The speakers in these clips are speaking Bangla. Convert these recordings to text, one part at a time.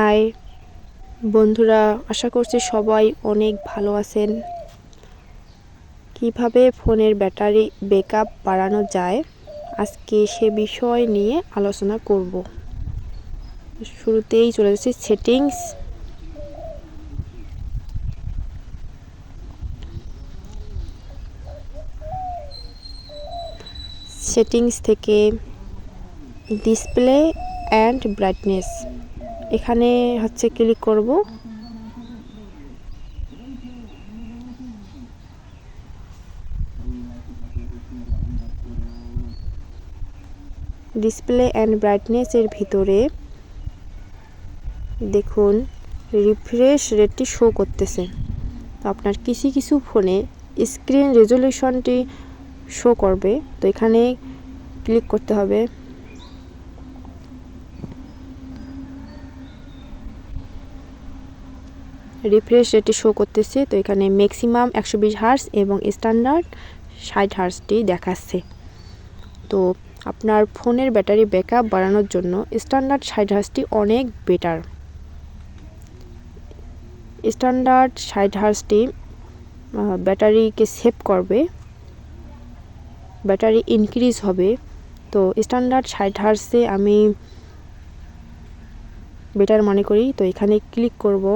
হাই বন্ধুরা, আশা করছি সবাই অনেক ভালো আছেন। কিভাবে ফোনের ব্যাটারি ব্যাকআপ বাড়ানো যায় আজকে সে বিষয় নিয়ে আলোচনা করব। শুরুতেই চলে যাচ্ছি সেটিংস থেকে ডিসপ্লে অ্যান্ড ব্রাইটনেস এখানে ক্লিক করব। ডিসপ্লে অ্যান্ড ব্রাইটনেস এর ভিতরে দেখুন রিফ্রেশ রেটটি শো করতেছে। তো আপনার কিছু ফোনে স্ক্রিন রেজলিউশনটি শো করবে, তো এখানে ক্লিক করতে হবে। রিফ্রেশ রেটটি শো করতেছে, তো এখানে ম্যাক্সিমাম 120 হার্টজ এবং স্ট্যান্ডার্ড 60 হার্টজটি দেখাচ্ছে। তো আপনার ফোনের ব্যাটারি ব্যাকআপ বাড়ানোর জন্য স্ট্যান্ডার্ড 60 হার্টজটি অনেক বেটার। স্ট্যান্ডার্ড 60 হার্টজটি ব্যাটারিকে সেভ করবে, ব্যাটারি ইনক্রিজ হবে। তো স্ট্যান্ডার্ড 60 হার্টজে আমি বেটার মনে করি, তো এখানে ক্লিক করব।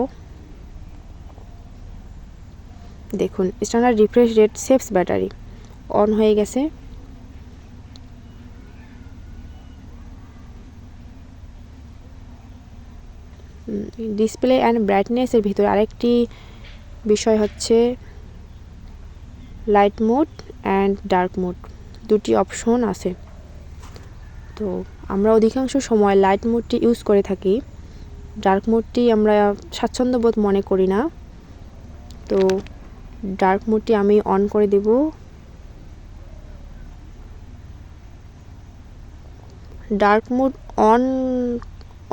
দেখুন standard refresh rate saves battery on হয়ে গেছে। ডিসপ্লে অ্যান্ড ব্রাইটনেস এর ভিতরে আরেকটি বিষয় হচ্ছে light mode and dark mode, দুটি অপশন আছে। তো আমরা অধিকাংশ সময় লাইট মোডটি ইউজ করে থাকি, ডার্ক মোডটি আমরা স্বাচ্ছন্দ্যবোধ মনে করি না। তো ডার্ক মোডটি আমি অন করে দেব। ডার্ক মোড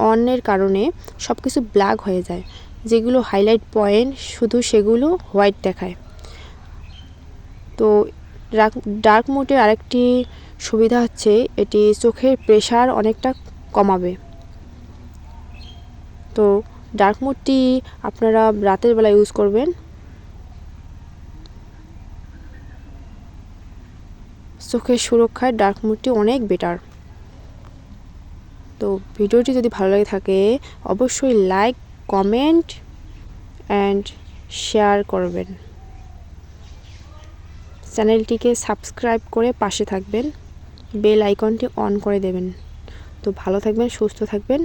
অনের কারণে সব কিছু ব্ল্যাক হয়ে যায়, যেগুলো হাইলাইট পয়েন্ট শুধু সেগুলো হোয়াইট দেখায়। তো ডার্ক মোডের আরেকটি সুবিধা হচ্ছে এটি চোখের প্রেশার অনেকটা কমাবে। তো ডার্ক মোডটি আপনারা রাতের বেলা ইউজ করবেন। চোখের সুরক্ষায় ডার্ক মোডটি অনেক বেটার। তো ভিডিওটি যদি ভালো লাগে থাকে অবশ্যই লাইক, কমেন্ট অ্যান্ড শেয়ার করবেন। চ্যানেলটিকে সাবস্ক্রাইব করে পাশে থাকবেন, বেল আইকনটি অন করে দেবেন। তো ভালো থাকবেন, সুস্থ থাকবেন।